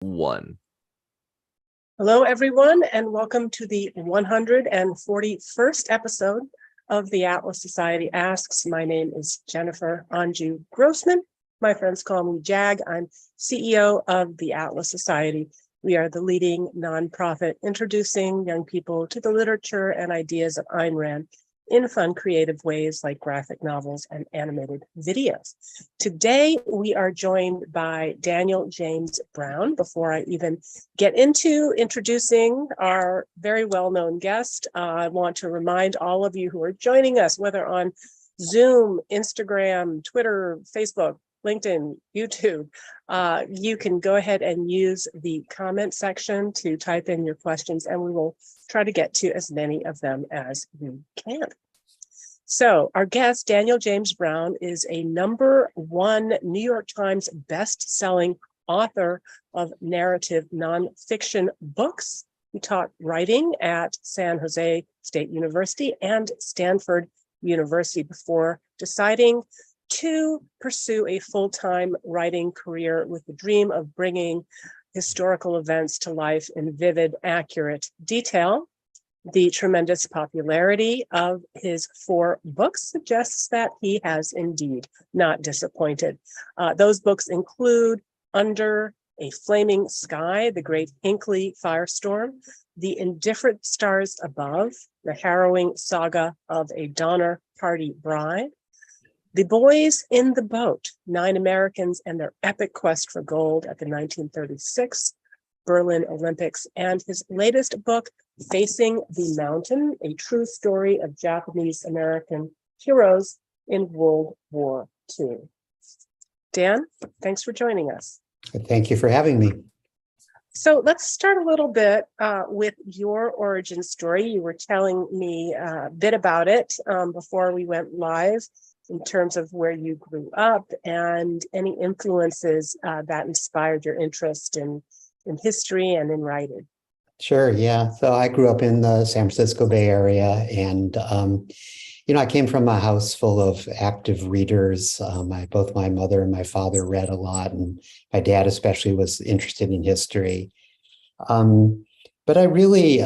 One. Hello, everyone, and welcome to the 141st episode of the Atlas Society Asks. My name is Jennifer Grossman. My friends call me Jag. I'm CEO of the Atlas Society. We are the leading nonprofit introducing young people to the literature and ideas of Ayn Rand in fun, creative ways like graphic novels and animated videos. Today, we are joined by Daniel James Brown. Before I even get into introducing our very well-known guest, I want to remind all of you who are joining us, whether on Zoom, Instagram, Twitter, Facebook, LinkedIn, YouTube, you can go ahead and use the comment section to type in your questions, and we will try to get to as many of them as we can. So our guest, Daniel James Brown, is a #1 New York Times best-selling author of narrative nonfiction books. He taught writing at San Jose State University and Stanford University before deciding to pursue a full-time writing career with the dream of bringing historical events to life in vivid, accurate detail. The tremendous popularity of his 4 books suggests that he has indeed not disappointed. Those books include Under a Flaming Sky, The Great Hinckley Firestorm, The Indifferent Stars Above, The Harrowing Saga of a Donner Party Bride, The Boys in the Boat, 9 Americans and Their Epic Quest for Gold at the 1936 Berlin Olympics, and his latest book, Facing the Mountain, a true story of Japanese-American heroes in World War II. Dan, thanks for joining us. Thank you for having me. So let's start a little bit with your origin story. You were telling me a bit about it before we went live, in terms of where you grew up and any influences that inspired your interest in history and in writing. Sure, yeah. So I grew up in the San Francisco Bay Area, and I came from a house full of active readers. Both my mother and my father read a lot, and my dad especially was interested in history. But I really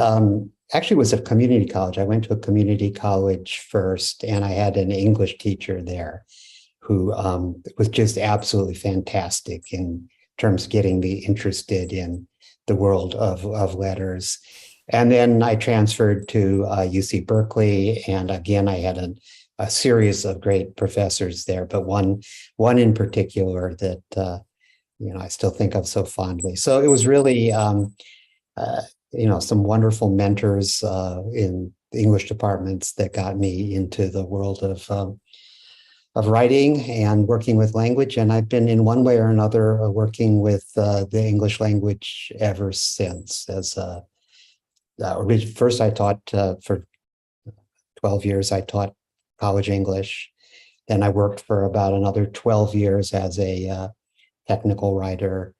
actually was at community college. I went to a community college first, and I had an English teacher there who was just absolutely fantastic in terms of getting me interested in the world of letters. And then I transferred to UC Berkeley, and again, I had a series of great professors there, but one in particular that I still think of so fondly. So it was really some wonderful mentors in the English departments that got me into the world of writing and working with language. And I've been in one way or another working with the English language ever since. First I taught for 12 years, I taught college English. Then I worked for about another 12 years as a technical writer.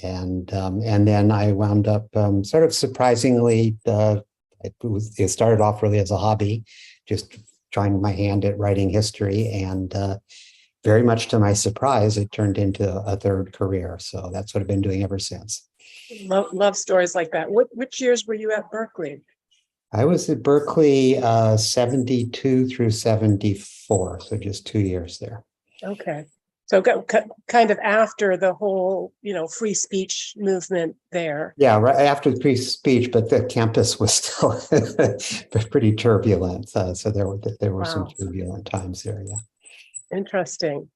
And then I wound up sort of surprisingly, it started off really as a hobby, just trying my hand at writing history, and very much to my surprise, it turned into a third career. So that's what I've been doing ever since. Love stories like that. Which years were you at Berkeley? I was at Berkeley 72 through 74, so just 2 years there. Okay. So kind of after the whole, free speech movement there. Yeah, right after the free speech, but the campus was still pretty turbulent. So there were some turbulent times there. Yeah. Interesting.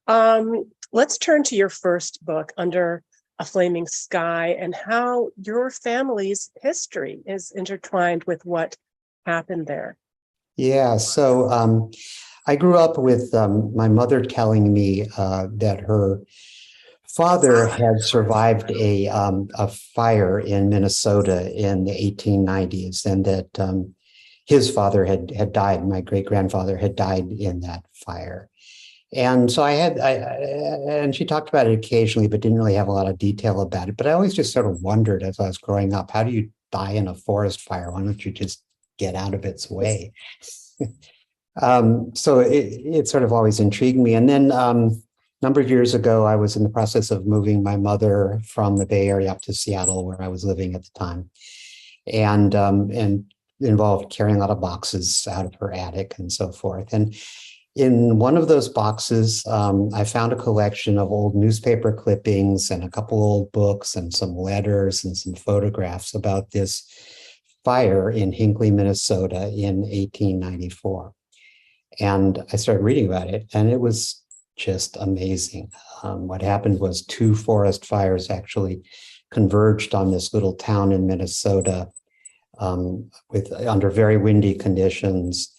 Let's turn to your first book, Under a Flaming Sky, and how your family's history is intertwined with what happened there. Yeah. So I grew up with my mother telling me that her father had survived a fire in Minnesota in the 1890s, and that his father had died. My great-grandfather had died in that fire. And so and she talked about it occasionally, but didn't really have a lot of detail about it. But I always just sort of wondered as I was growing up, how do you die in a forest fire? Why don't you just get out of its way? So it sort of always intrigued me. And then number of years ago, I was in the process of moving my mother from the Bay Area up to Seattle, where I was living at the time, and involved carrying a lot of boxes out of her attic and so forth. And in one of those boxes, I found a collection of old newspaper clippings and a couple old books and some letters and some photographs about this fire in Hinckley, Minnesota in 1894. And I started reading about it, and it was just amazing. What happened was two forest fires actually converged on this little town in Minnesota with under very windy conditions.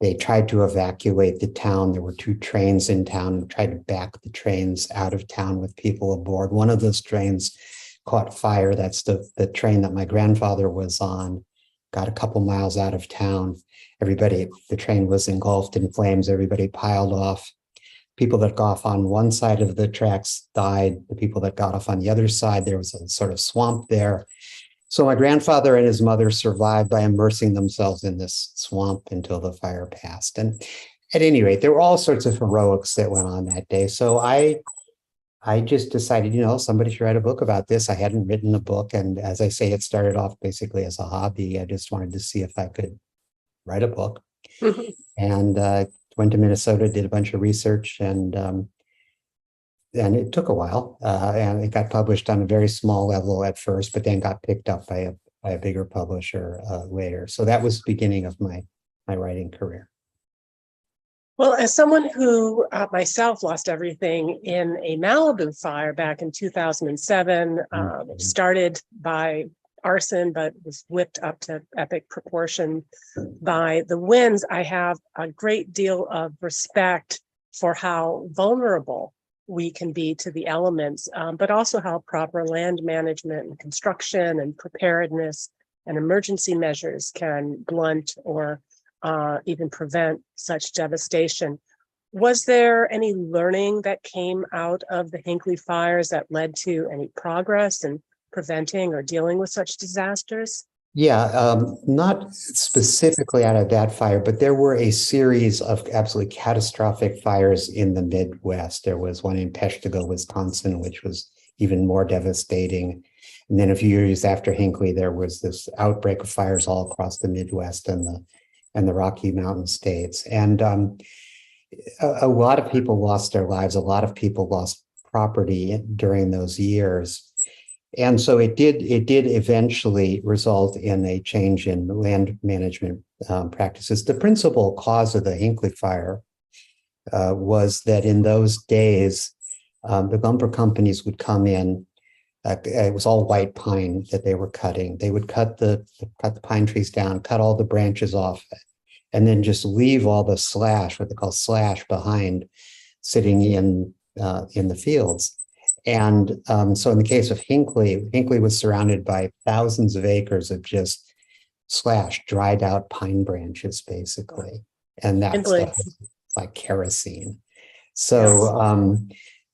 They tried to evacuate the town. There were two trains in town and tried to back the trains out of town with people aboard. One of those trains caught fire. That's the train that my grandfather was on, got a couple miles out of town. The train was engulfed in flames. Everybody piled off. People that got off on one side of the tracks died. The people that got off on the other side, there was a sort of swamp there. So my grandfather and his mother survived by immersing themselves in this swamp until the fire passed. And at any rate, there were all sorts of heroics that went on that day. So I just decided, somebody should write a book about this. I hadn't written a book. And as I say, it started off basically as a hobby. I just wanted to see if I could write a book. And went to Minnesota, did a bunch of research, and it took a while. And it got published on a very small level at first, but then got picked up by a bigger publisher later. So that was the beginning of my writing career. Well, as someone who myself lost everything in a Malibu fire back in 2007, it started by arson, but was whipped up to epic proportion by the winds. I have a great deal of respect for how vulnerable we can be to the elements, but also how proper land management and construction and preparedness and emergency measures can blunt or even prevent such devastation. Was there any learning that came out of the Hinckley fires that led to any progress in preventing or dealing with such disasters? Yeah, not specifically out of that fire, but there were a series of absolutely catastrophic fires in the Midwest. There was one in Peshtigo, Wisconsin, which was even more devastating. And then a few years after Hinckley, there was this outbreak of fires all across the Midwest and the Rocky Mountain states. And a lot of people lost their lives. A lot of people lost property during those years. And so it did eventually result in a change in land management practices. The principal cause of the Hinckley fire was that in those days, the lumber companies would come in. It was all white pine that they were cutting. They would cut the pine trees down, cut all the branches off, and then just leave all the slash, what they call slash, behind, sitting in the fields. And so in the case of Hinckley was surrounded by thousands of acres of just slash, dried out pine branches, basically. And that stuff was like kerosene. So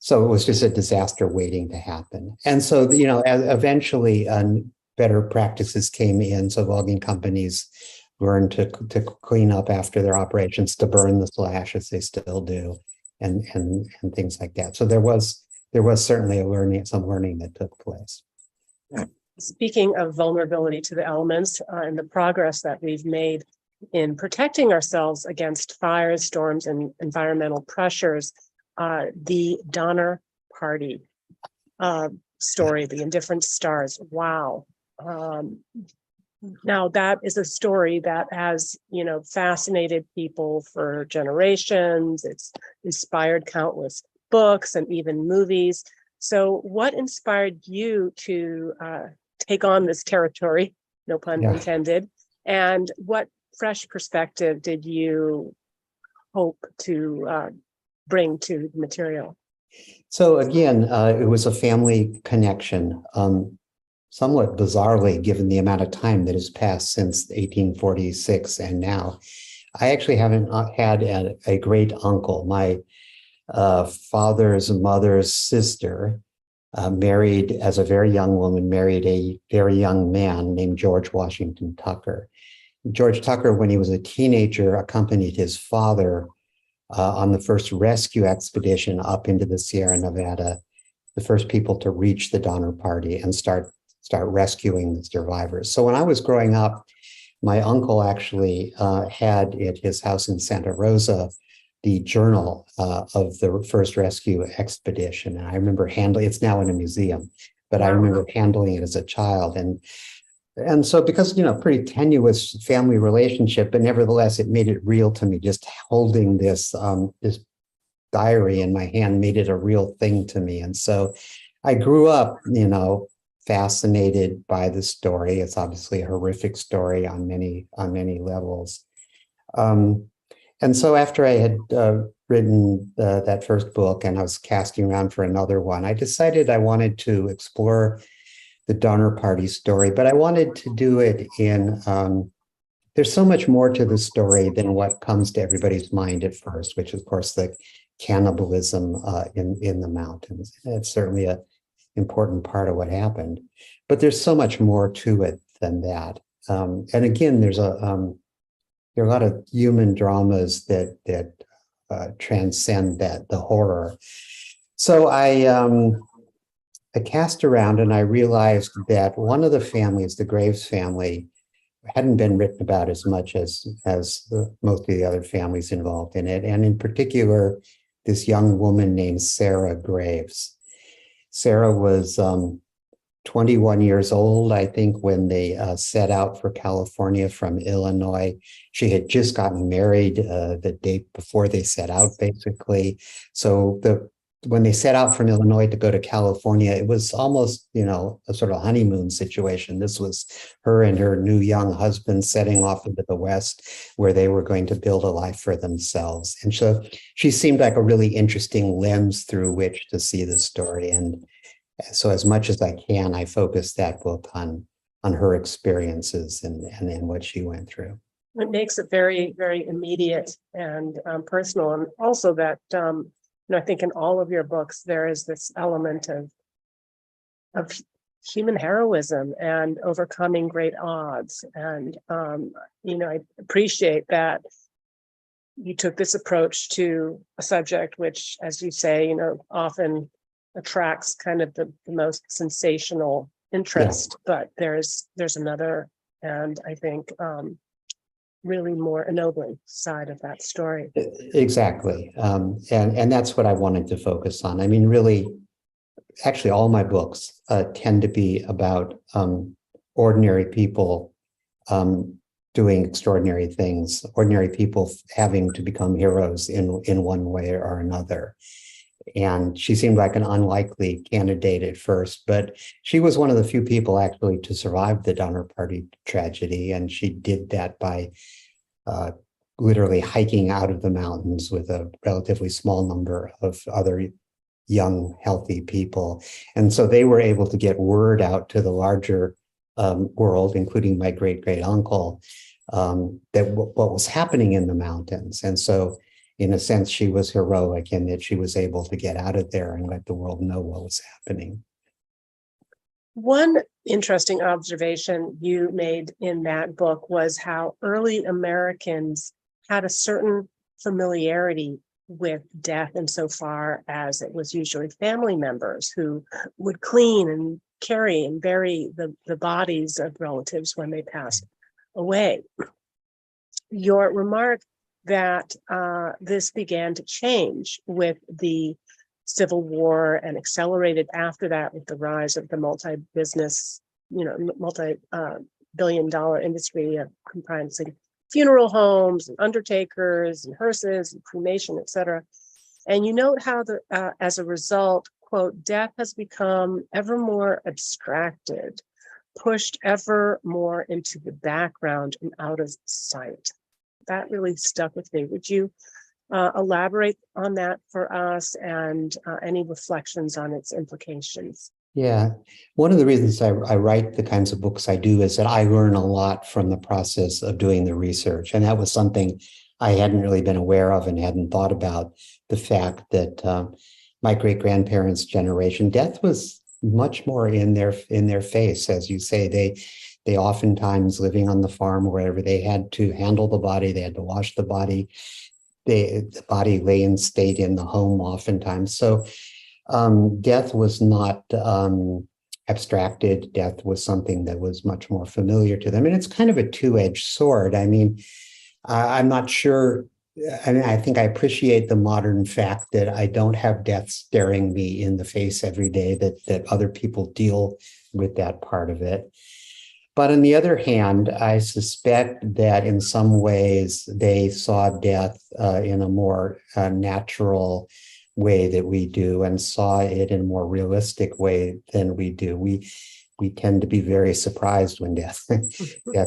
so it was just a disaster waiting to happen. And so, eventually better practices came in. So logging companies learned to clean up after their operations, to burn the slash as they still do, and things like that. So there was certainly some learning that took place. Speaking of vulnerability to the elements and the progress that we've made in protecting ourselves against fires, storms, and environmental pressures, the Donner Party story, the Indifferent Stars. Wow. Now that is a story that has, fascinated people for generations. It's inspired countless books and even movies. So what inspired you to take on this territory, no pun intended, and what fresh perspective did you hope to bring to the material? So again, it was a family connection, somewhat bizarrely, given the amount of time that has passed since 1846 and now. I actually haven't had a great uncle. My father's mother's sister married, as a very young woman, married a very young man named George Washington Tucker. George Tucker, when he was a teenager, accompanied his father on the first rescue expedition up into the Sierra Nevada, the first people to reach the Donner Party and start rescuing the survivors. So when I was growing up, my uncle actually had at his house in Santa Rosa the journal of the first rescue expedition. And I remember handling it's now in a museum, but I remember handling it as a child. And so because, pretty tenuous family relationship, but nevertheless, it made it real to me. Just holding this diary in my hand made it a real thing to me. And so I grew up, fascinated by the story. It's obviously a horrific story on many levels. And so after I had written that first book and I was casting around for another one, I decided I wanted to explore the Donner Party story, but I wanted to do it in, there's so much more to the story than what comes to everybody's mind at first, which of course the cannibalism in the mountains. It's certainly an important part of what happened, but there's so much more to it than that. And again, there are a lot of human dramas that transcend the horror. So I cast around and I realized that one of the families, the Graves family, hadn't been written about as much as most of the other families involved in it. And in particular, this young woman named Sarah Graves. Sarah was 21 years old, I think, when they set out for California from Illinois. She had just gotten married the day before they set out, basically. So when they set out from Illinois to go to California, it was almost, a sort of honeymoon situation. This was her and her new young husband setting off into the West, where they were going to build a life for themselves. And so she seemed like a really interesting lens through which to see the story. And so as much as I can, I focus that book on her experiences and what she went through. It makes it very, very immediate and personal. And also that, I think in all of your books, there is this element of human heroism and overcoming great odds. And, I appreciate that you took this approach to a subject, which, as you say, often attracts kind of the most sensational interest, but there's another, and I think really more ennobling side of that story. Exactly. And that's what I wanted to focus on. I mean, really, actually, all my books tend to be about ordinary people doing extraordinary things, ordinary people having to become heroes in one way or another. And she seemed like an unlikely candidate at first, but she was one of the few people actually to survive the Donner Party tragedy. And she did that by literally hiking out of the mountains with a relatively small number of other young, healthy people. And so they were able to get word out to the larger world, including my great-great-uncle, that what was happening in the mountains. And so in a sense, she was heroic in that she was able to get out of there and let the world know what was happening. One interesting observation you made in that book was how early Americans had a certain familiarity with death insofar as it was usually family members who would clean and carry and bury the bodies of relatives when they passed away. Your remark that this began to change with the Civil War and accelerated after that with the rise of the multi-billion-dollar industry of comprising funeral homes and undertakers and hearses and cremation, et cetera. And you note how as a result, quote, death has become ever more abstracted, pushed ever more into the background and out of sight. That really stuck with me. Would you elaborate on that for us and any reflections on its implications? Yeah. One of the reasons I write the kinds of books I do is that I learn a lot from the process of doing the research. And that was something I hadn't really been aware of and hadn't thought about, the fact that my great-grandparents' generation, death was much more in their face, as you say. They oftentimes, living on the farm or wherever, they had to handle the body, they had to wash the body. the body lay in state in the home oftentimes. So death was not abstracted. Death was something that was much more familiar to them. And it's kind of a two-edged sword. I mean, I'm not sure. I mean, I think I appreciate the modern fact that I don't have death staring me in the face every day, that other people deal with that part of it. But on the other hand, I suspect that in some ways they saw death in a more natural way that we do, and saw it in a more realistic way than we do. We tend to be very surprised when death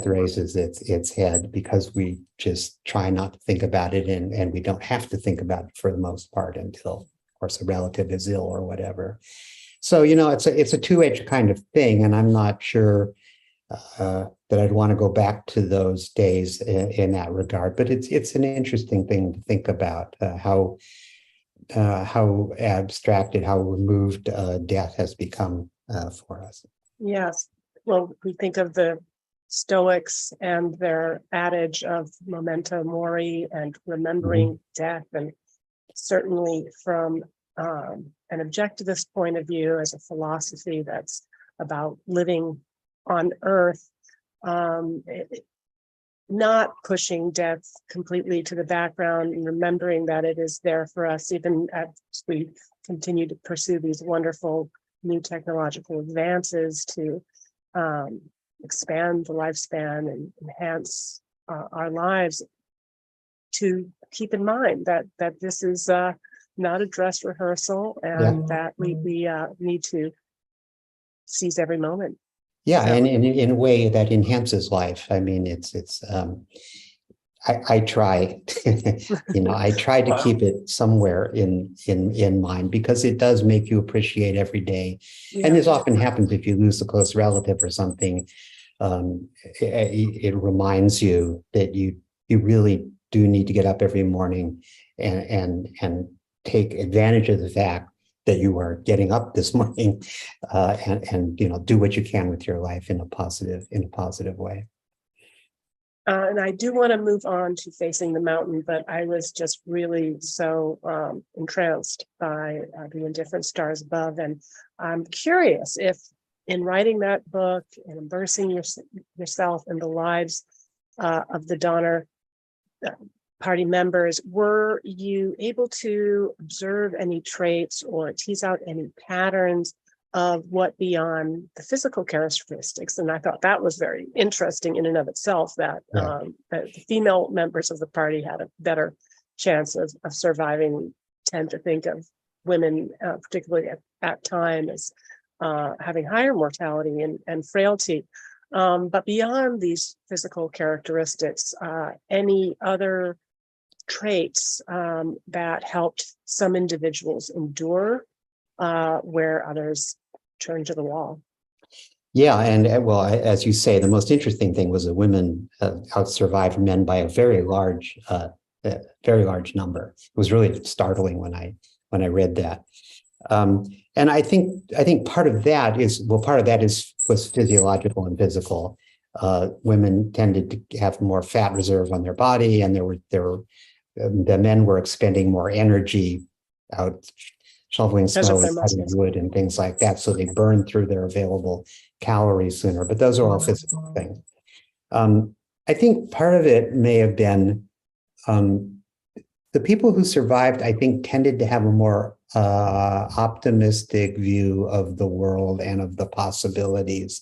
raises its head, because we just try not to think about it, and we don't have to think about it for the most part until, of course, a relative is ill or whatever. So, it's a two-edged kind of thing, and I'm not sure that I'd want to go back to those days in that regard. But it's an interesting thing to think about, how abstracted, how removed death has become for us. Yes. Well, we think of the Stoics and their adage of memento mori and remembering death. And certainly from an objectivist point of view, as a philosophy that's about living on earth, not pushing death completely to the background, and remembering that it is there for us, even as we continue to pursue these wonderful new technological advances to expand the lifespan and enhance our lives, to keep in mind that this is not a dress rehearsal, and that we need to seize every moment. Yeah, and in a way that enhances life. I mean, I try, I try to keep it somewhere in mind, because it does make you appreciate every day. Yeah. And this often happens if you lose a close relative or something. It reminds you that you really do need to get up every morning and take advantage of the fact that you are getting up this morning, and do what you can with your life in a positive way. And I do want to move on to Facing the Mountain, but I was just really so entranced by The Indifferent Stars Above. And I'm curious if, in writing that book and immersing yourself in the lives of the Donner Party members, were you able to observe any traits or tease out any patterns of what beyond the physical characteristics? And I thought that was very interesting in and of itself, that that the female members of the party had a better chance of surviving. We tend to think of women, particularly at that time, as having higher mortality and frailty. But beyond these physical characteristics, any other traits that helped some individuals endure where others turned to the wall? Yeah, and well, as you say, the most interesting thing was that women out-survived men by a very large number. It was really startling when I read that. And I think part of that was physiological and physical. Women tended to have more fat reserve on their body, and the men were expending more energy out shoveling snow and cutting wood and things like that. So they burned through their available calories sooner. But those are all physical things. I think part of it may have been the people who survived, I think, tended to have a more optimistic view of the world and of the possibilities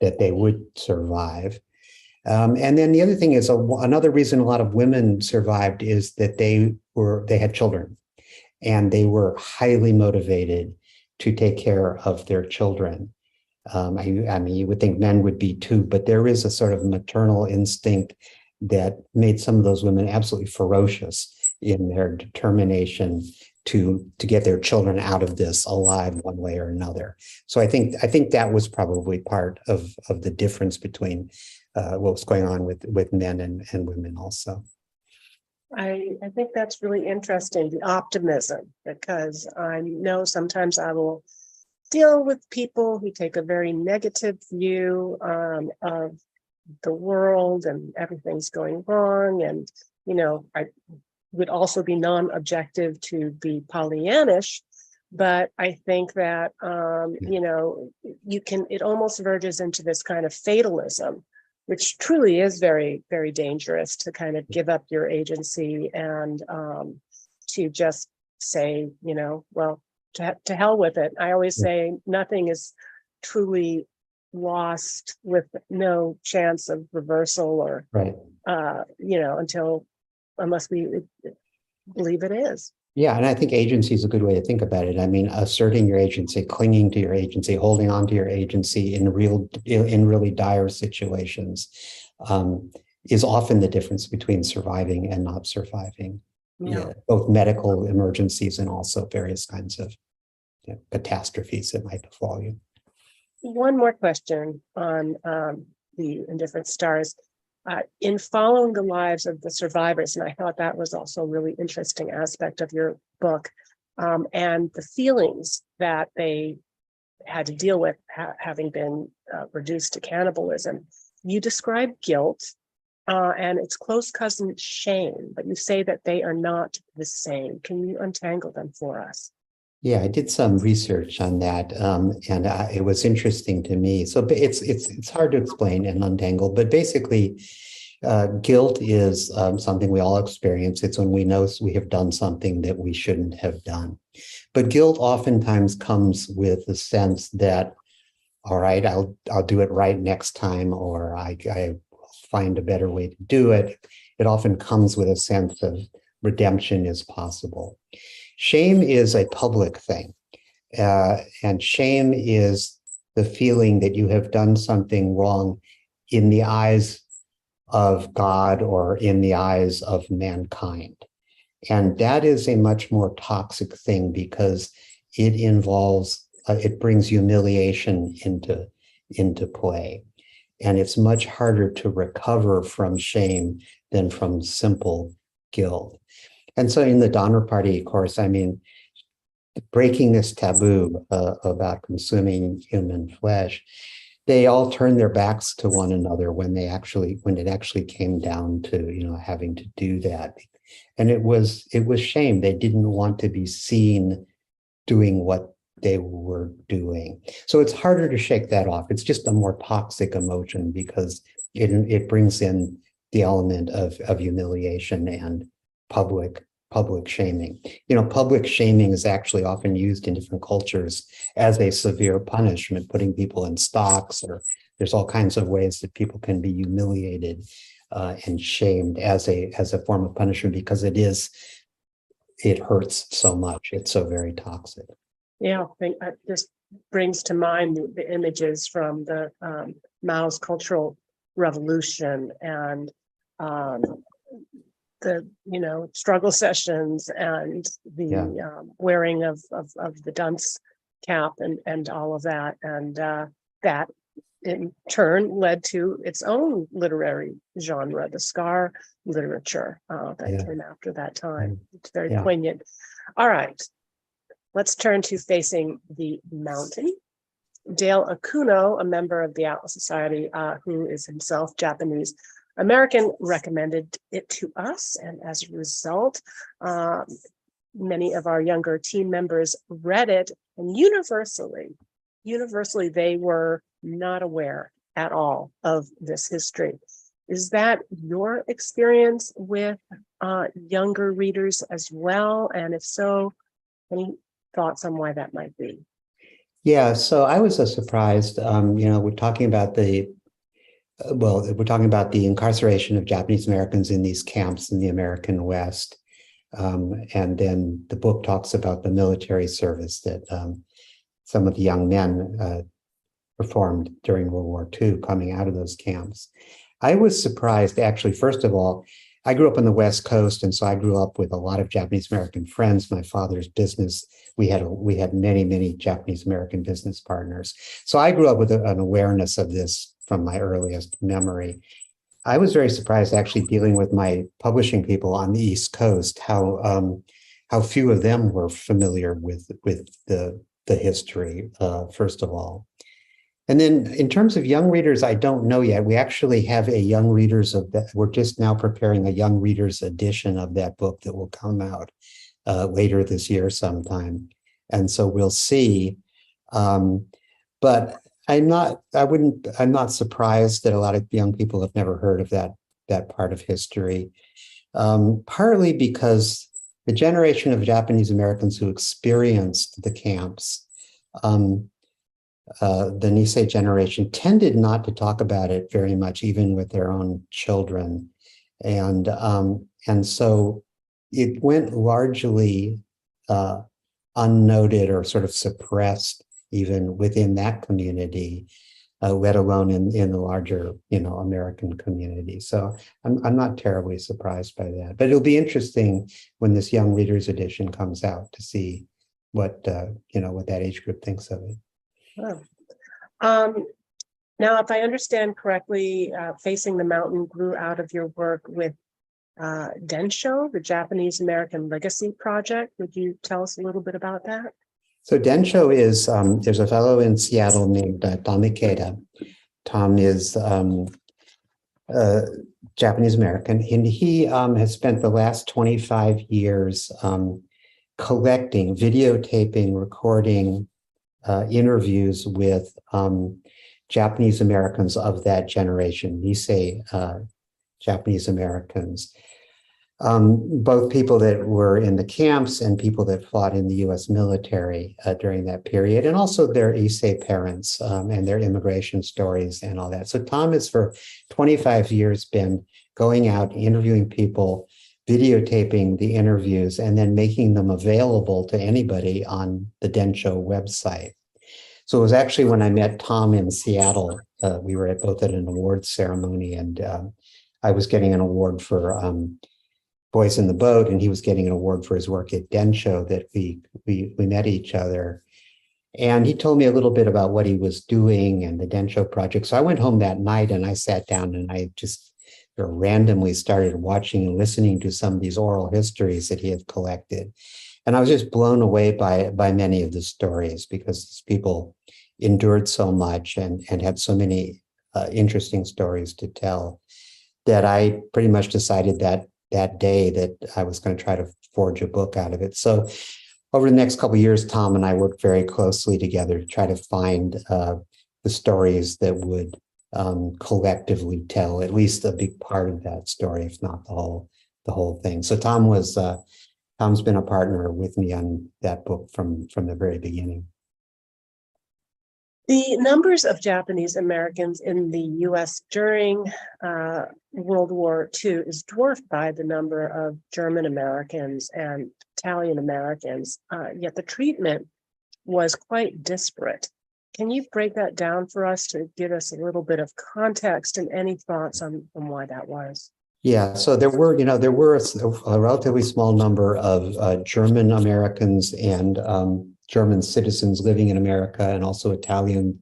that they would survive. And then the other thing is, another reason a lot of women survived is that they had children, and they were highly motivated to take care of their children. I mean, you would think men would be too, but there is a sort of maternal instinct that made some of those women absolutely ferocious in their determination to get their children out of this alive one way or another. So I think that was probably part of the difference between what was going on with men and women also. I think that's really interesting, the optimism, because I know sometimes I will deal with people who take a very negative view of the world, and everything's going wrong. And, would also be non-objective to be Pollyannish, but I think that, it almost verges into this kind of fatalism, which truly is very, very dangerous, to kind of give up your agency and to just say, well, to hell with it. I always say nothing is truly lost with no chance of reversal or, Right. unless we believe it is. Yeah, and I think agency is a good way to think about it. I mean, asserting your agency, clinging to your agency, holding on to your agency in really dire situations, is often the difference between surviving and not surviving. Yeah, both medical emergencies and also various kinds of catastrophes that might befall you. One more question on the Indifferent Stars. In following the lives of the survivors, and I thought that was also a really interesting aspect of your book, and the feelings that they had to deal with having been reduced to cannibalism, you describe guilt and its close cousin shame, but you say that they are not the same. Can you untangle them for us? Yeah, I did some research on that, and it was interesting to me. So it's hard to explain and untangle, but basically, guilt is something we all experience. It's when we know we have done something that we shouldn't have done. But guilt oftentimes comes with the sense that, all right, I'll do it right next time, or I find a better way to do it. It often comes with a sense of redemption is possible. Shame is a public thing, and shame is the feeling that you have done something wrong in the eyes of God or in the eyes of mankind. And that is a much more toxic thing because it involves, it brings humiliation into play. And it's much harder to recover from shame than from simple guilt. And so in the Donner Party, of course, I mean, breaking this taboo about consuming human flesh, they all turned their backs to one another when it actually came down to, having to do that. And it was shame. They didn't want to be seen doing what they were doing. So it's harder to shake that off. It's just a more toxic emotion because it brings in the element of humiliation and public shaming. Public shaming is actually often used in different cultures as a severe punishment, putting people in stocks, or there's all kinds of ways that people can be humiliated and shamed as a form of punishment because it hurts so much. It's so very toxic. Yeah, I think that just brings to mind the images from the Mao's Cultural Revolution and the struggle sessions and the wearing of the dunce cap and all of that, and that in turn led to its own literary genre, the scar literature that came after that time. It's very poignant. All right, let's turn to Facing the Mountain. Dale Akuno, a member of the Atlas Society, who is himself Japanese American, recommended it to us, and as a result, many of our younger team members read it, and universally, they were not aware at all of this history. Is that your experience with younger readers as well? And if so, any thoughts on why that might be? Yeah, so I was surprised. We're talking about the incarceration of Japanese Americans in these camps in the American West. And then the book talks about the military service that some of the young men performed during World War II coming out of those camps. I was surprised, actually, first of all, I grew up on the West Coast, and so I grew up with a lot of Japanese American friends. My father's business, we had many, many Japanese American business partners. So I grew up with an awareness of this from my earliest memory. I was very surprised, actually, dealing with my publishing people on the East Coast, how few of them were familiar with the history, first of all. And then in terms of young readers, I don't know yet. We actually have a young readers of that. We're just now preparing a young readers edition of that book that will come out later this year sometime. And so we'll see. But I'm not surprised that a lot of young people have never heard of that part of history. Partly because the generation of Japanese Americans who experienced the camps, the Nisei generation, tended not to talk about it very much, even with their own children. And so it went largely unnoted or sort of suppressed even within that community, let alone in the larger, American community. So I'm not terribly surprised by that. But it'll be interesting when this young readers edition comes out to see what that age group thinks of it. Oh. Now, if I understand correctly, Facing the Mountain grew out of your work with Densho, the Japanese American Legacy Project. Would you tell us a little bit about that? So Densho is, there's a fellow in Seattle named Tom Ikeda. Tom is Japanese American, and he has spent the last 25 years collecting, videotaping, recording interviews with Japanese Americans of that generation, Nisei Japanese Americans. Both people that were in the camps and people that fought in the U.S. military during that period, and also their Issei parents and their immigration stories and all that. So Tom has for 25 years been going out, interviewing people, videotaping the interviews, and then making them available to anybody on the Densho website. So it was actually when I met Tom in Seattle, we were both at an awards ceremony, and I was getting an award for Boys in the Boat, and he was getting an award for his work at Densho, that we met each other. And he told me a little bit about what he was doing and the Densho project. So I went home that night and I sat down and I just randomly started watching and listening to some of these oral histories that he had collected. And I was just blown away by many of the stories, because these people endured so much and had so many interesting stories to tell, that I pretty much decided that day that I was going to try to forge a book out of it. So over the next couple of years, Tom and I worked very closely together to try to find the stories that would collectively tell at least a big part of that story, if not the whole thing. So Tom's been a partner with me on that book from the very beginning. The numbers of Japanese Americans in the U.S. during World War II is dwarfed by the number of German Americans and Italian Americans, yet the treatment was quite disparate. Can you break that down for us to give us a little bit of context and any thoughts on why that was? Yeah, so there were a relatively small number of German Americans and German citizens living in America, and also Italian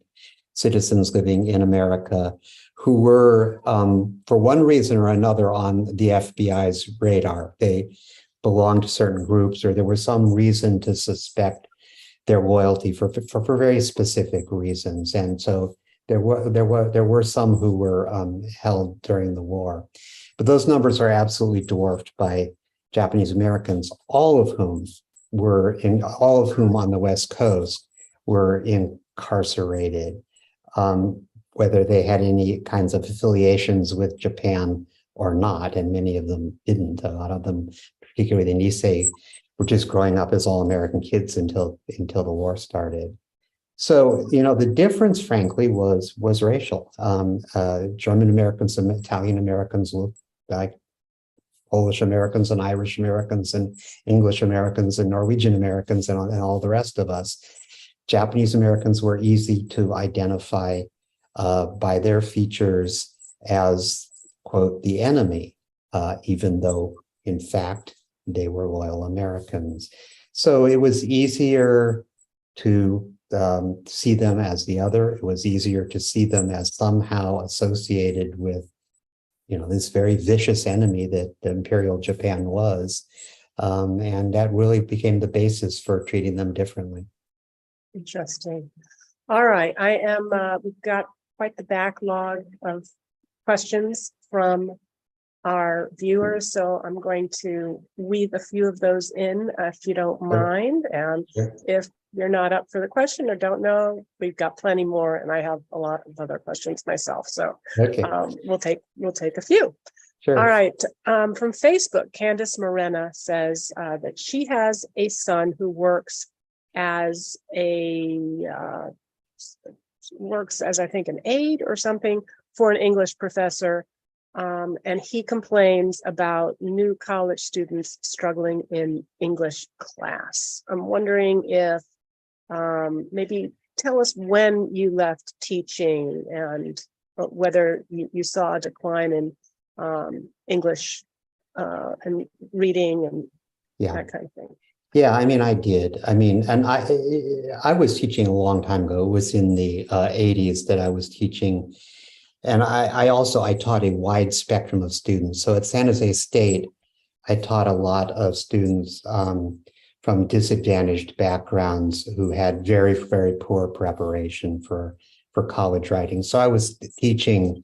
citizens living in America, who were, for one reason or another, on the FBI's radar. They belonged to certain groups, or there was some reason to suspect their loyalty for very specific reasons. And so there were some who were held during the war. But those numbers are absolutely dwarfed by Japanese Americans, all of whom on the West Coast were incarcerated, whether they had any kinds of affiliations with Japan or not, and many of them didn't. A lot of them, particularly the Nisei, were just growing up as all American kids until the war started. So, the difference, frankly, was racial. German Americans and Italian Americans looked like Polish Americans and Irish Americans and English Americans and Norwegian Americans and all the rest of us. Japanese Americans were easy to identify by their features as, quote, the enemy, even though, in fact, they were loyal Americans. So it was easier to see them as the other. It was easier to see them as somehow associated with, this very vicious enemy that Imperial Japan was. And that really became the basis for treating them differently. Interesting. All right, we've got quite the backlog of questions from our viewers, so I'm going to weave a few of those in, if you don't Sure. mind. And Sure. if you're not up for the question or don't know, we've got plenty more, and I have a lot of other questions myself. So Okay, we'll take a few. sure. All right. From Facebook, Candice Morena says that she has a son who works as I think an aide or something for an English professor. And he complains about new college students struggling in English class. I'm wondering if maybe tell us when you left teaching and whether you saw a decline in English and reading and Yeah. that kind of thing. Yeah, I mean, I did. I mean, and I was teaching a long time ago. It was in the 80s that I was teaching. And I taught a wide spectrum of students. So at San Jose State, I taught a lot of students from disadvantaged backgrounds who had very, very poor preparation for college writing. So I was teaching,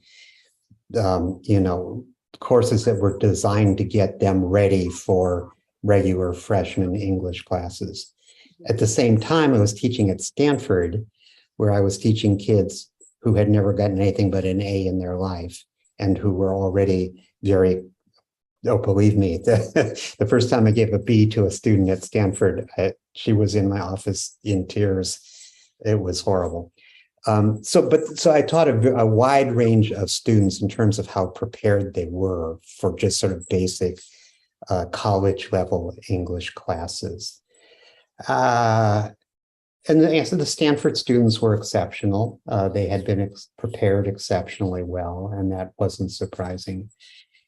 courses that were designed to get them ready for regular freshman English classes. At the same time, I was teaching at Stanford, where I was teaching kids who had never gotten anything but an A in their life and who were already very, oh, believe me, the first time I gave a B to a student at Stanford, she was in my office in tears. It was horrible. So I taught a wide range of students in terms of how prepared they were for just sort of basic college level English classes. And the Stanford students were exceptional. They had been prepared exceptionally well, and that wasn't surprising.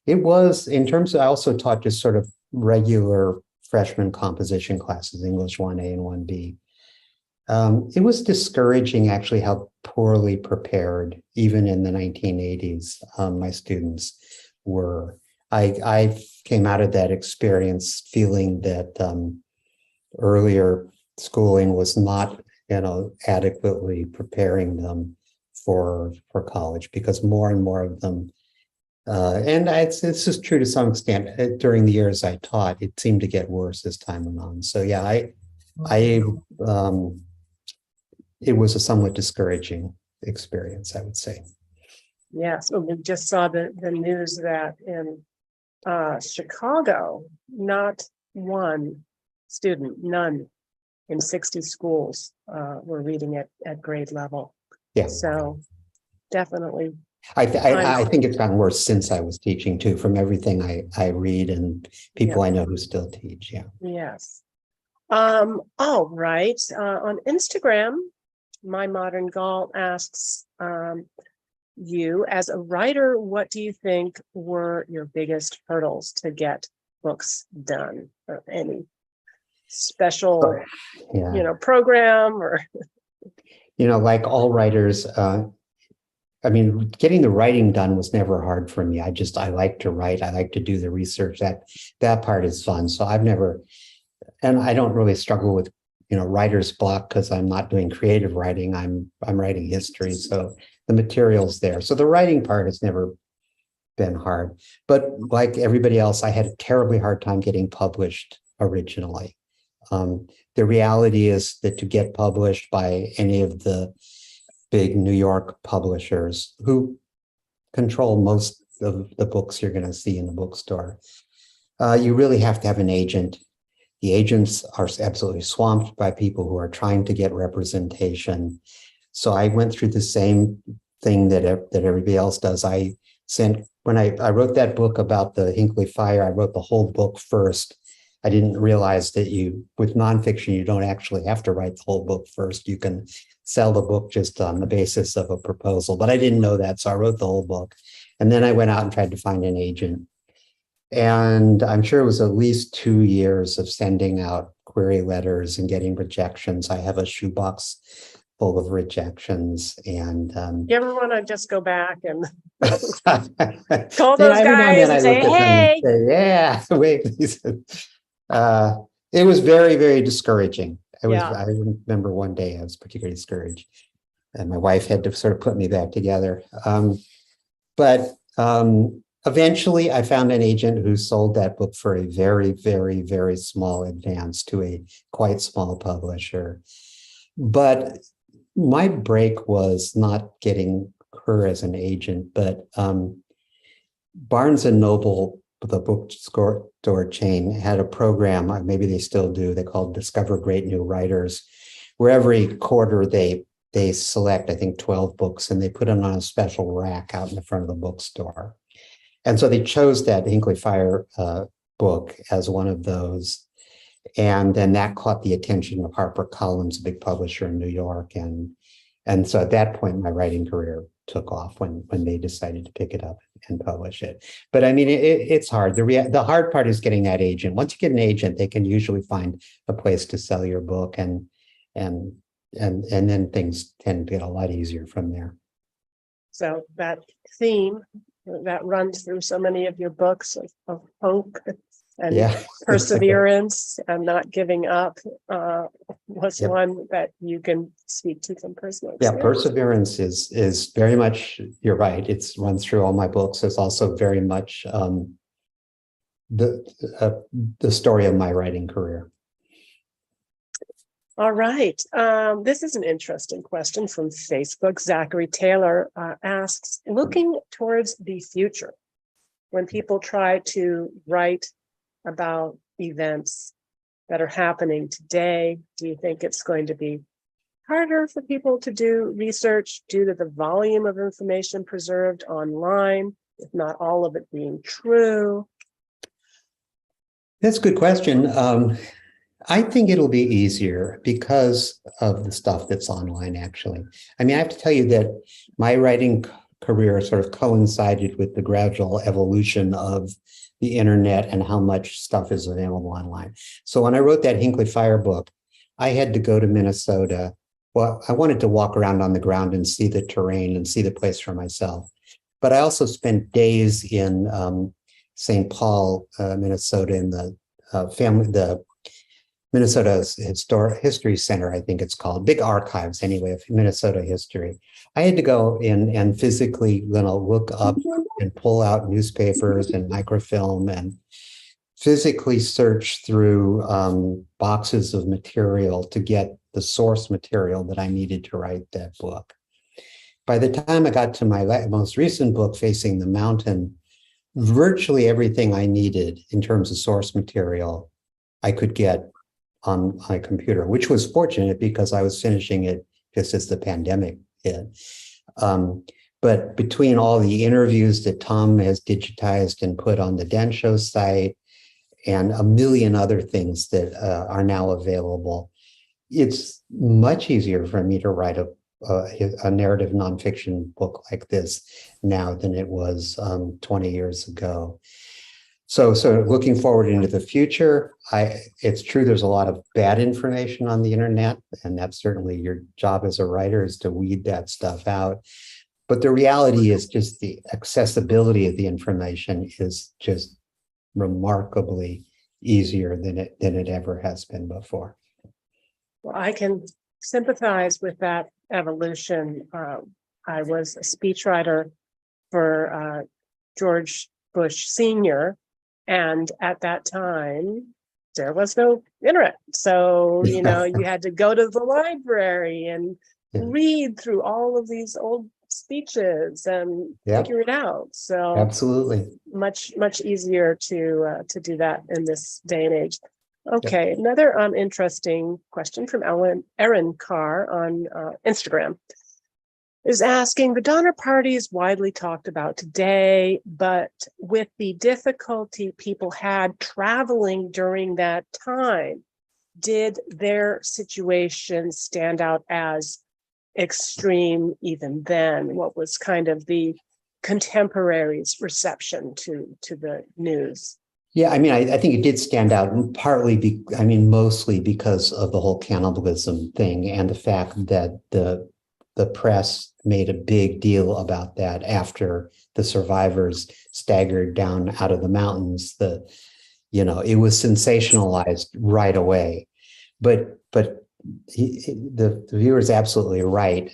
It was, in terms of, I also taught just sort of regular freshman composition classes, English 1A and 1B. It was discouraging, actually, how poorly prepared, even in the 1980s, my students were. I came out of that experience feeling that earlier schooling was not, adequately preparing them for college, because more and more of them, and this is true to some extent. During the years I taught, it seemed to get worse as time went on. So yeah, it was a somewhat discouraging experience, I would say. Yes, we just saw the news that in Chicago, not one student, none in 60 schools were reading at grade level. Yeah. So definitely. I think it's gotten worse since I was teaching too, from everything I read and people I know who still teach. Yeah. Yes. All right. On Instagram, My Modern Gaul asks, you as a writer, what do you think were your biggest hurdles to get books done, or any special, program or? Like all writers, I mean, getting the writing done was never hard for me. I like to write. I like to do the research. That part is fun. So and I don't really struggle with, writer's block, because I'm not doing creative writing. I'm writing history. So the material's there. So the writing part has never been hard. But like everybody else, I had a terribly hard time getting published originally. The reality is that to get published by any of the big New York publishers, who control most of the books you're going to see in the bookstore, you really have to have an agent. The agents are absolutely swamped by people who are trying to get representation. So I went through the same thing that everybody else does. When I wrote that book about the Hinckley fire, I wrote the whole book first. I didn't realize that with nonfiction, you don't actually have to write the whole book first. You can sell the book just on the basis of a proposal, but I didn't know that. So I wrote the whole book. And then I went out and tried to find an agent. And I'm sure it was at least 2 years of sending out query letters and getting rejections. I have a shoebox full of rejections. And you ever want to just go back and call those every now guys and then and say, hey, yeah, wait. It was very, very discouraging. I remember one day I was particularly discouraged. and my wife had to sort of put me back together. But eventually I found an agent who sold that book for a very, very, very small advance to a quite small publisher. But my break was not getting her as an agent, but Barnes and Noble, the bookstore chain, had a program, maybe they still do, they called Discover Great New Writers, where every quarter they select, I think, 12 books, and they put them on a special rack out in the front of the bookstore. And so they chose that Hinkley Fire book as one of those. And then that caught the attention of HarperCollins, a big publisher in New York. And so at that point, my writing career took off when they decided to pick it up and publish it. But I mean, it's hard. The hard part is getting that agent. Once you get an agent, they can usually find a place to sell your book, and then things tend to get a lot easier from there. So that theme that runs through so many of your books of hope and perseverance and not giving up was one that you can speak to from personal experience. Yeah, perseverance is very much, you're right, it's runs through all my books. It's also very much the story of my writing career. All right. This is an interesting question from Facebook. Zachary Taylor asks, looking towards the future, when people try to write about events that are happening today, do you think it's going to be harder for people to do research due to the volume of information preserved online, if not all of it being true? That's a good question. I think it'll be easier because of the stuff that's online, actually. I mean, I have to tell you that my writing career sort of coincided with the gradual evolution of the internet and how much stuff is available online. So when I wrote that Hinkley Fire book, I had to go to Minnesota. Well, I wanted to walk around on the ground and see the terrain and see the place for myself. But I also spent days in St. Paul, Minnesota, in the Minnesota History Center, I think it's called, big archives anyway of Minnesota history. I had to go in and physically, look up and pull out newspapers and microfilm and physically search through boxes of material to get the source material that I needed to write that book. By the time I got to my most recent book, Facing the Mountain, virtually everything I needed in terms of source material, I could get on my computer, which was fortunate because I was finishing it just as the pandemic hit. But between all the interviews that Tom has digitized and put on the Den Show site and a million other things that are now available, it's much easier for me to write a narrative nonfiction book like this now than it was 20 years ago. So looking forward into the future, it's true there's a lot of bad information on the internet, and that's certainly your job as a writer is to weed that stuff out. But the reality is just the accessibility of the information is just remarkably easier than it ever has been before. Well, I can sympathize with that evolution. I was a speechwriter for George Bush Sr., and at that time, there was no internet. So, you had to go to the library and read through all of these old speeches and figure it out. So absolutely. Much easier to do that in this day and age. Okay, another interesting question from Erin Carr on Instagram is asking, the Donner Party is widely talked about today, but with the difficulty people had traveling during that time, did their situation stand out as extreme even then? What was kind of the contemporaries' reception to the news? Yeah, I mean, I think it did stand out, partly, mostly because of the whole cannibalism thing and the fact that the press made a big deal about that after the survivors staggered down out of the mountains. It was sensationalized right away. But the viewer is absolutely right.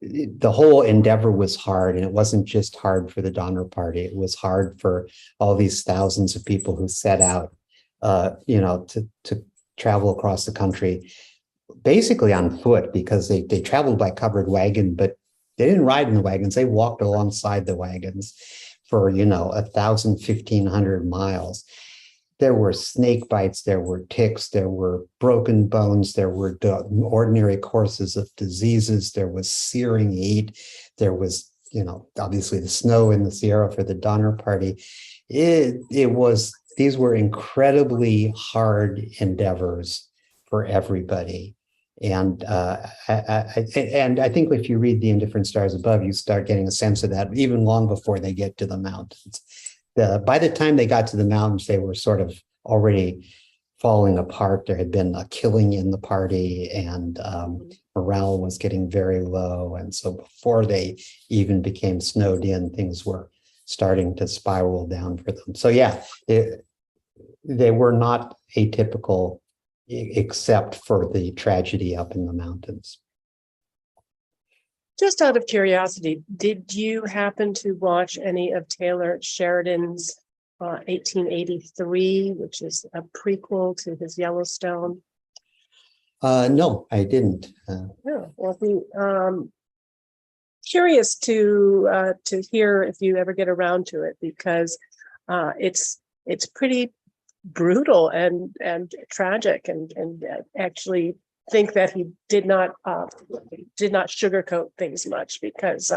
The whole endeavor was hard, and it wasn't just hard for the Donner Party. It was hard for all these thousands of people who set out, to travel across the country, basically on foot, because they traveled by covered wagon, but they didn't ride in the wagons. They walked alongside the wagons for 1,000, 1,500 miles. There were snake bites, there were ticks, there were broken bones, there were ordinary courses of diseases, there was searing heat, there was, obviously the snow in the Sierra for the Donner Party. These were incredibly hard endeavors for everybody. And I think if you read The Indifferent Stars Above, you start getting a sense of that even long before they get to the mountains. By the time they got to the mountains, they were sort of already falling apart. There had been a killing in the party, and morale was getting very low. And so before they even became snowed in, things were starting to spiral down for them. So yeah, they were not atypical, except for the tragedy up in the mountains. Just out of curiosity, did you happen to watch any of Taylor Sheridan's 1883, which is a prequel to his Yellowstone? No, I didn't. Yeah, well, be curious to hear if you ever get around to it, because it's pretty brutal and tragic, and actually think that he did not sugarcoat things much, because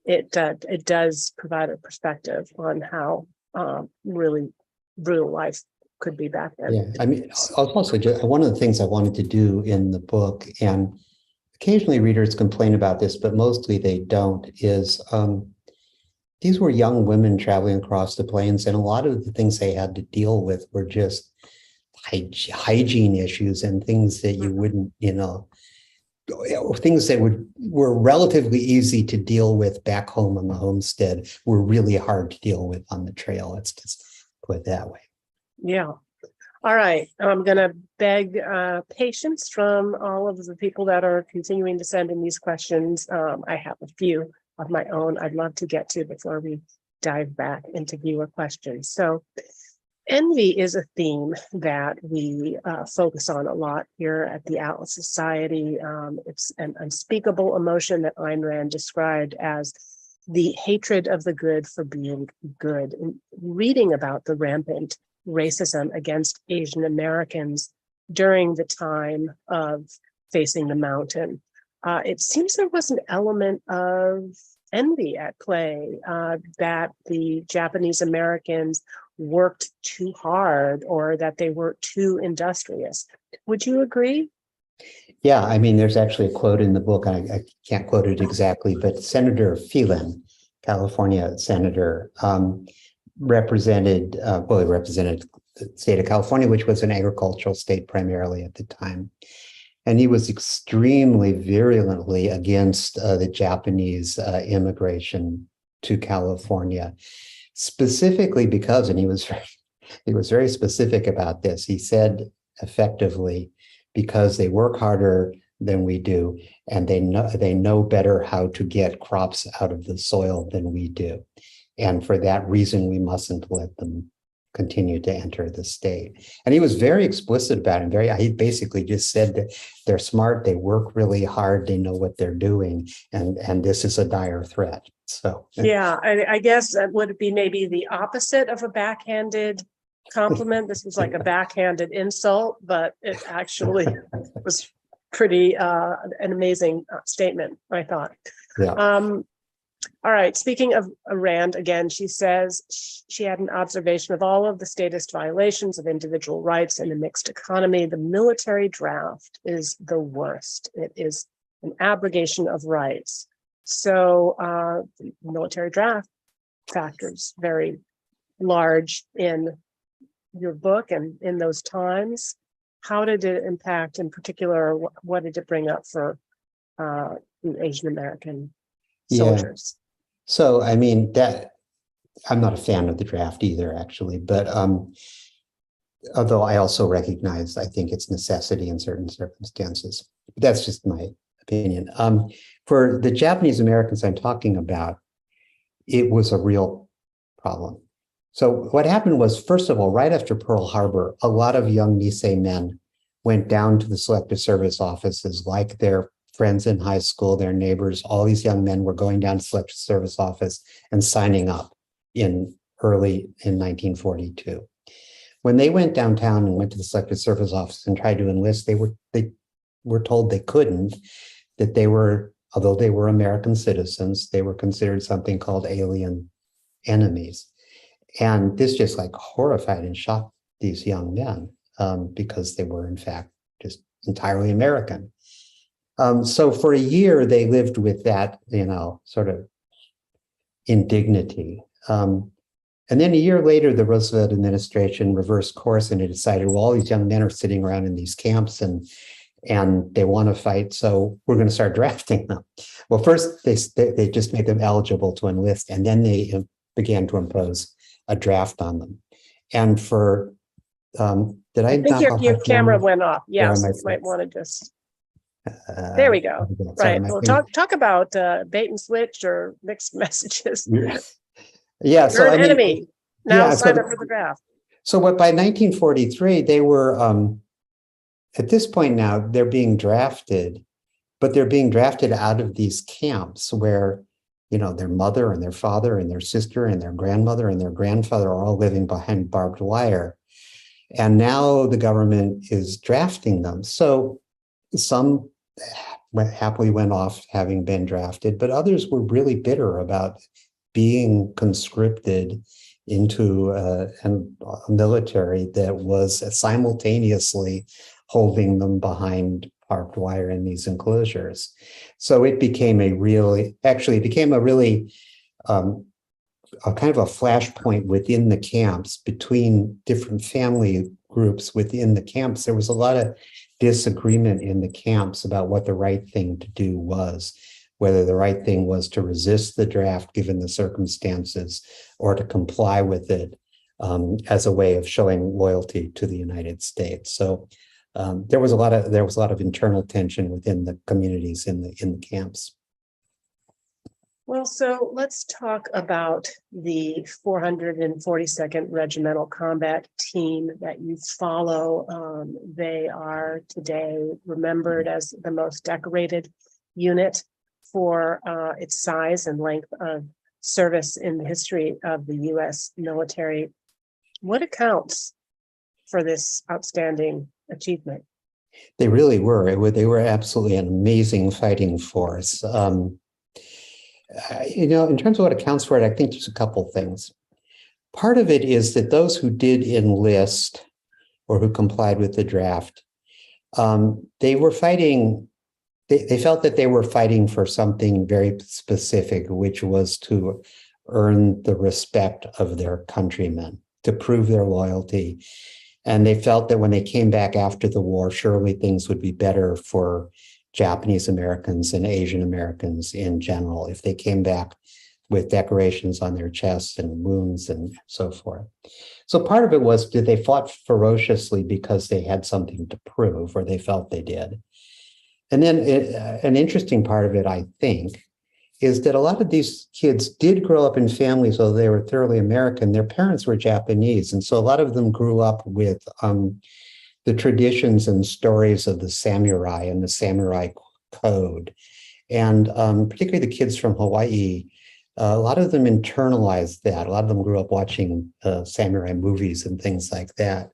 it does provide a perspective on how really brutal life could be back then. Yeah, I mean, also just one of the things I wanted to do in the book, and occasionally readers complain about this, but mostly they don't, is these were young women traveling across the plains, and a lot of the things they had to deal with were just hygiene issues and things that you wouldn't, things that were relatively easy to deal with back home on the homestead were really hard to deal with on the trail. Let's just put it that way. Yeah. All right. I'm going to beg patience from all of the people that are continuing to send in these questions. I have a few of my own I'd love to get to before we dive back into viewer questions. So envy is a theme that we focus on a lot here at the Atlas Society. It's an unspeakable emotion that Ayn Rand described as the hatred of the good for being good. And reading about the rampant racism against Asian Americans during the time of Facing the Mountain, it seems there was an element of envy at play, that the Japanese Americans worked too hard, or that they were too industrious. Would you agree? Yeah, I mean, there's actually a quote in the book, I can't quote it exactly, but Senator Phelan, California senator, represented the state of California, which was an agricultural state primarily at the time. And he was extremely virulently against the Japanese immigration to California, specifically because, and he was very specific about this. He said effectively, because they work harder than we do, and they know better how to get crops out of the soil than we do. And for that reason, we mustn't let them continue to enter the state. And he was very explicit about it. He basically just said that they're smart, they work really hard, they know what they're doing, and this is a dire threat. So yeah, I guess that would be maybe the opposite of a backhanded compliment. This was like a backhanded insult, but it actually was pretty an amazing statement, I thought. Yeah. All right. Speaking of Rand, again, she says she had an observation of all of the statist violations of individual rights in a mixed economy. The military draft is the worst. It is an abrogation of rights. So the military draft factors very large in your book and in those times. How did it impact, in particular, what did it bring up for Asian American soldiers? Yeah. So, I mean, that I'm not a fan of the draft either, actually, but Although I also recognize, I think it's necessity in certain circumstances. That's just my opinion. For the Japanese Americans I'm talking about, it was a real problem. So what happened was, first of all, right after Pearl Harbor, a lot of young Nisei men went down to the Selective Service offices, like their friends in high school, their neighbors. All these young men were going down to Selective Service office and signing up in 1942. When they went downtown and went to the Selective Service office and tried to enlist, they were told they couldn't, that they were, although they were American citizens, they were considered something called alien enemies. And this just like horrified and shocked these young men, because they were in fact just entirely American. So for a year, they lived with that, sort of indignity. And then a year later, the Roosevelt administration reversed course and it decided, well, all these young men are sitting around in these camps and they want to fight, so we're going to start drafting them. Well, first they just made them eligible to enlist, and then they began to impose a draft on them. And for did I think knock off your my camera went off. Yes, you might want to just. There we go. Sorry, Right. Well, talk about bait and switch or mixed messages. Yeah. So You're an I mean, enemy. Now yeah. sign up for the draft. So what by 1943 they were at this point now they're being drafted, but they're being drafted out of these camps where their mother and their father and their sister and their grandmother and their grandfather are all living behind barbed wire. And now the government is drafting them. So some happily went off having been drafted, but others were really bitter about being conscripted into a military that was simultaneously holding them behind barbed wire in these enclosures. So it became a really a kind of a flashpoint within the camps between different family groups within the camps. There was a lot of disagreement in the camps about what the right thing to do was, whether the right thing was to resist the draft given the circumstances or to comply with it as a way of showing loyalty to the United States. So there was a lot of internal tension within the communities in the camps. Well, so let's talk about the 442nd Regimental Combat Team that you follow. They are today remembered as the most decorated unit for its size and length of service in the history of the U.S. military. What accounts for this outstanding achievement? They really were. They were absolutely an amazing fighting force. In terms of what accounts for it, I think there's a couple things. Part of it is that those who did enlist or who complied with the draft, they were fighting. They felt that they were fighting for something very specific, which was to earn the respect of their countrymen, to prove their loyalty. And they felt that when they came back after the war, surely things would be better for Japanese Americans and Asian Americans in general if they came back with decorations on their chests and wounds and so forth. So part of it was that they fought ferociously because they had something to prove, or they felt they did. And then an interesting part of it, I think, is that a lot of these kids did grow up in families, although they were thoroughly American. Their parents were Japanese. And so a lot of them grew up with the traditions and stories of the samurai and the samurai code. And particularly the kids from Hawaii, a lot of them internalized that. A lot of them grew up watching samurai movies and things like that.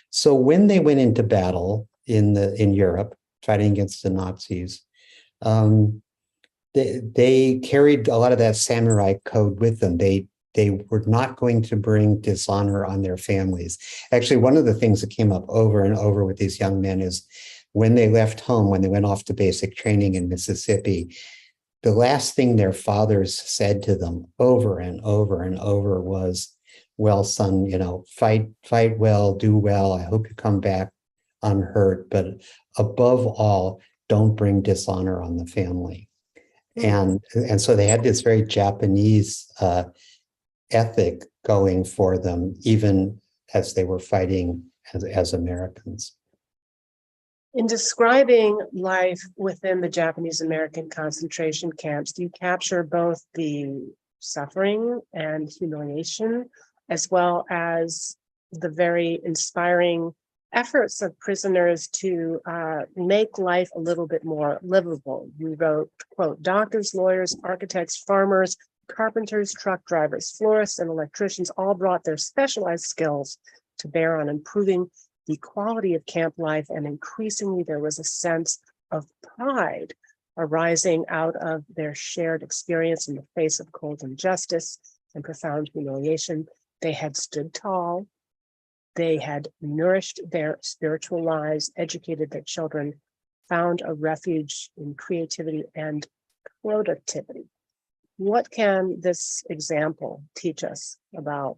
So when they went into battle in Europe, fighting against the Nazis, they carried a lot of that samurai code with them. They were not going to bring dishonor on their families. Actually, one of the things that came up over and over with these young men is when they left home, when they went off to basic training in Mississippi, the last thing their fathers said to them over and over and over was, well, son, fight well, do well. I hope you come back unhurt. But above all, don't bring dishonor on the family. And so they had this very Japanese ethic going for them, even as they were fighting as Americans. In describing life within the Japanese American concentration camps, do you capture both the suffering and humiliation, as well as the very inspiring efforts of prisoners to make life a little bit more livable? You wrote, quote, doctors, lawyers, architects, farmers, carpenters, truck drivers, florists, and electricians all brought their specialized skills to bear on improving the quality of camp life, and increasingly there was a sense of pride arising out of their shared experience in the face of cold injustice and profound humiliation. They had stood tall, they had nourished their spiritual lives, educated their children, found a refuge in creativity and productivity. What can this example teach us about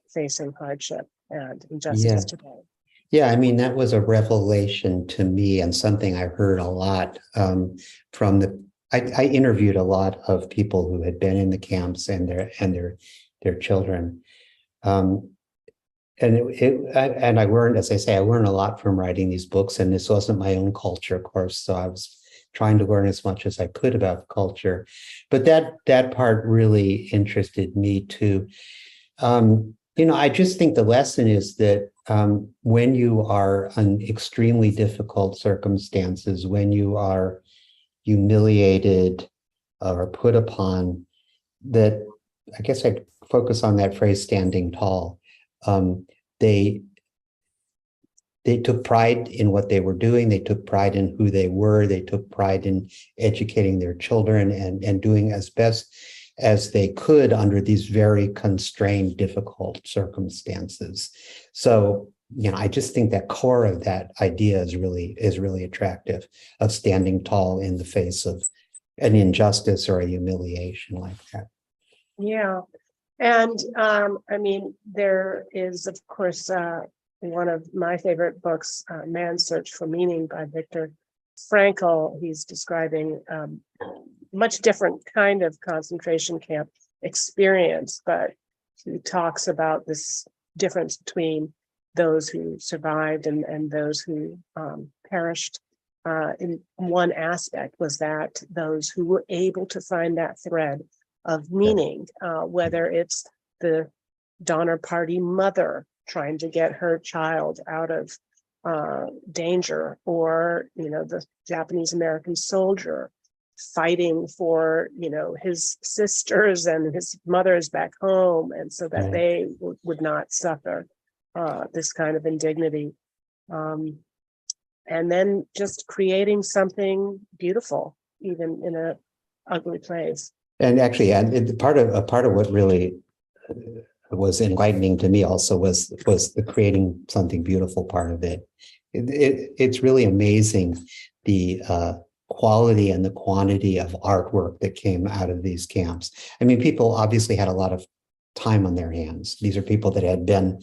facing hardship and injustice today? Yeah, I mean, that was a revelation to me, and something I heard a lot I interviewed a lot of people who had been in the camps and their children. And I learned, as I say, I learned a lot from writing these books, and this wasn't my own culture, of course. So I was trying to learn as much as I could about the culture, but that part really interested me too. I just think the lesson is that when you are in extremely difficult circumstances, when you are humiliated or put upon, that I guess I'd focus on that phrase, standing tall. They took pride in what they were doing. They took pride in who they were. They took pride in educating their children and doing as best as they could under these very constrained, difficult circumstances. So, I just think that core of that idea is really attractive, of standing tall in the face of an injustice or a humiliation like that. Yeah. And I mean, there is, of course, one of my favorite books, Man's Search for Meaning by Viktor Frankl. He's describing much different kind of concentration camp experience, but he talks about this difference between those who survived and those who perished. In one aspect was that those who were able to find that thread of meaning, whether it's the Donner Party mother trying to get her child out of danger, or the Japanese American soldier fighting for his sisters and his mothers back home, and so that they would not suffer this kind of indignity, and then just creating something beautiful even in a ugly place. And actually, part of what really was enlightening to me also was the creating something beautiful part of it. It's really amazing the quality and the quantity of artwork that came out of these camps. I mean, people obviously had a lot of time on their hands. These are people that had been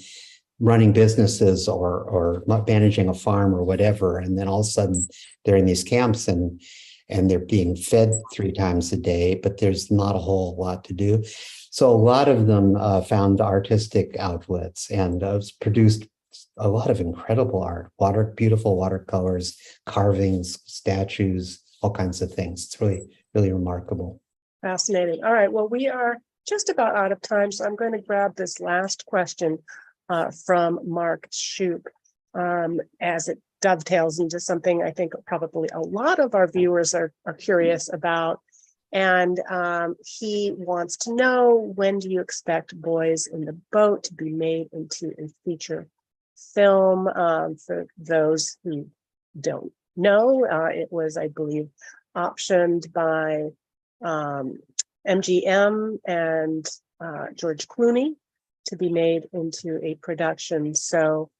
running businesses or managing a farm or whatever, and then all of a sudden they're in these camps and they're being fed 3 times a day, but there's not a whole lot to do. So a lot of them found artistic outlets and produced a lot of incredible art, beautiful watercolors, carvings, statues, all kinds of things. It's really, really remarkable. Fascinating. All right. Well, we are just about out of time, so I'm going to grab this last question from Mark Shoup, as it dovetails into something I think probably a lot of our viewers are curious about. And he wants to know, when do you expect Boys in the Boat to be made into a feature film? For those who don't know, it was, I believe, optioned by MGM and George Clooney to be made into a production. So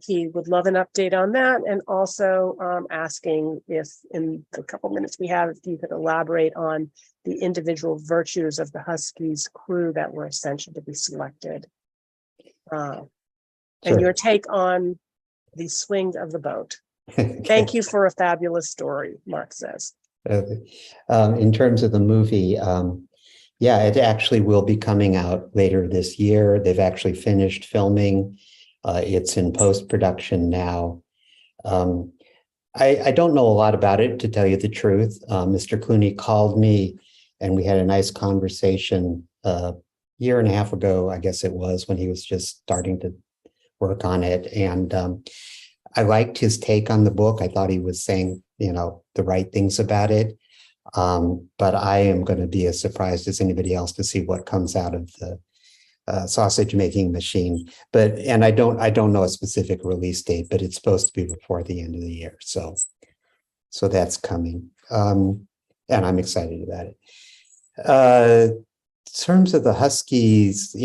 he would love an update on that, and also asking if, in the couple minutes we have, if you could elaborate on the individual virtues of the Huskies crew that were essential to be selected. And your take on the swing of the boat. Okay. Thank you for a fabulous story, Mark says. In terms of the movie, it actually will be coming out later this year. They've actually finished filming It's in post-production now. I don't know a lot about it, to tell you the truth. Mr. Clooney called me and we had a nice conversation a year and a half ago, I guess it was, when he was just starting to work on it. And I liked his take on the book. I thought he was saying, the right things about it. But I am going to be as surprised as anybody else to see what comes out of the sausage making machine. And I don't know a specific release date, but it's supposed to be before the end of the year. So that's coming. And I'm excited about it. In terms of the Huskies,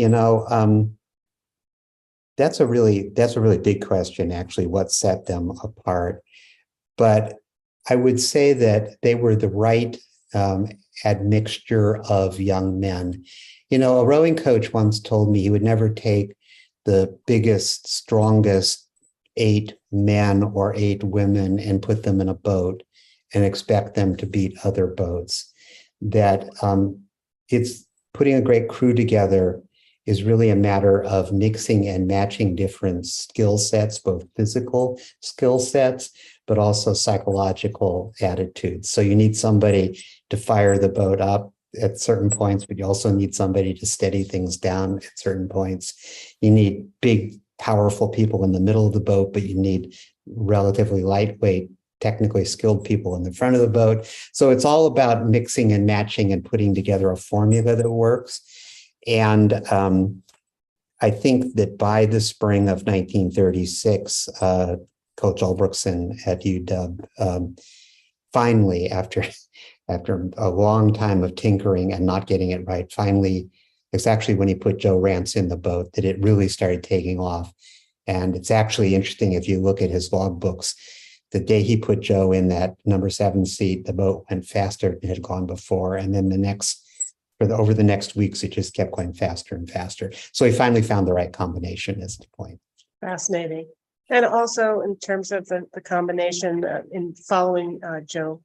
that's a really big question, actually, what set them apart. But I would say that they were the right admixture of young men. A rowing coach once told me he would never take the biggest, strongest 8 men or 8 women and put them in a boat and expect them to beat other boats. That it's putting a great crew together is really a matter of mixing and matching different skill sets, both physical skill sets, but also psychological attitudes. So you need somebody to fire the boat up at certain points, but you also need somebody to steady things down at certain points. You need big, powerful people in the middle of the boat, but you need relatively lightweight, technically skilled people in the front of the boat. So it's all about mixing and matching and putting together a formula that works. And I think that by the spring of 1936, Coach Ulbrichtson at UW finally, after a long time of tinkering and not getting it right, finally, it's actually when he put Joe Rance in the boat that it really started taking off. And it's actually interesting if you look at his logbooks, the day he put Joe in that number 7 seat, the boat went faster than it had gone before. And then over the next weeks, it just kept going faster and faster. So he finally found the right combination, is the point. Fascinating. And also in terms of the combination in following Joe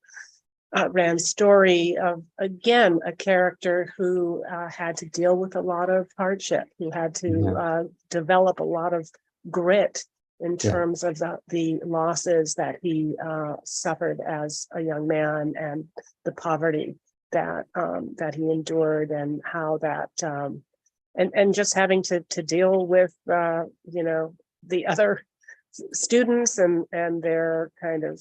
Rand's story of, again, a character who had to deal with a lot of hardship, who had to develop a lot of grit in terms of the losses that he suffered as a young man and the poverty that he endured, and how that and just having to deal with the other students and their kind of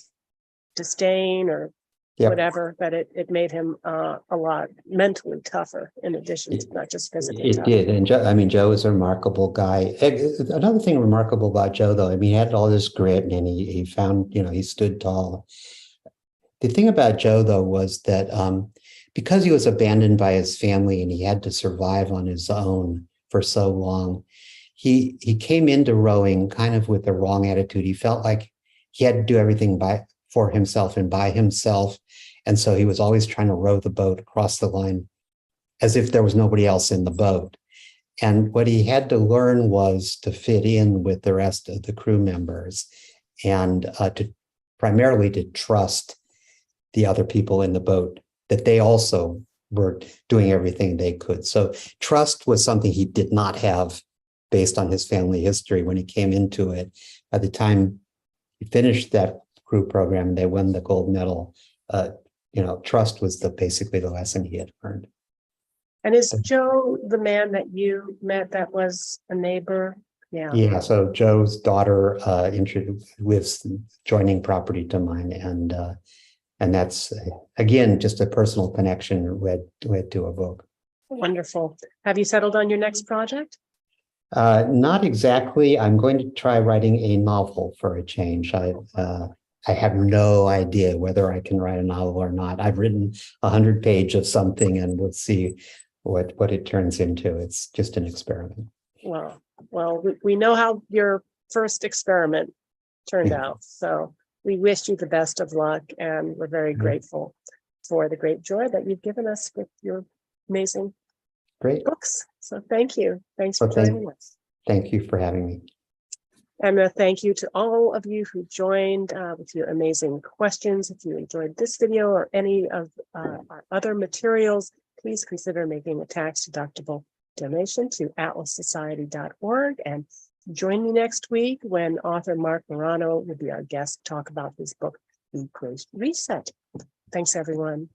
disdain or whatever, that it made him a lot mentally tougher, in addition to not just physically tough. It did. And Joe is a remarkable guy. Another thing remarkable about Joe, though, he had all this grit and he found, he stood tall. The thing about Joe, though, was that because he was abandoned by his family and he had to survive on his own for so long, he came into rowing kind of with the wrong attitude. He felt like he had to do everything for himself and by himself. And so he was always trying to row the boat across the line as if there was nobody else in the boat. And what he had to learn was to fit in with the rest of the crew members and primarily to trust the other people in the boat, that they also were doing everything they could. So trust was something he did not have based on his family history when he came into it. By the time he finished that crew program, they won the gold medal. Trust was basically the lesson he had learned. And is Joe the man that you met that was a neighbor? Yeah. Yeah. So Joe's daughter lives joining property to mine, and that's again just a personal connection led to a book. Wonderful. Have you settled on your next project? Not exactly. I'm going to try writing a novel for a change. I have no idea whether I can write a novel or not. I've written 100 pages of something, and we'll see what it turns into. It's just an experiment. Well, we know how your first experiment turned out. So we wish you the best of luck, and we're very grateful for the great joy that you've given us with your amazing books. So thank you. Thanks for joining us. Thank you for having me. And a thank you to all of you who joined with your amazing questions. If you enjoyed this video or any of our other materials, please consider making a tax-deductible donation to atlassociety.org. And Join me next week when author Mark Morano will be our guest to talk about his book, The Great Reset. Thanks, everyone.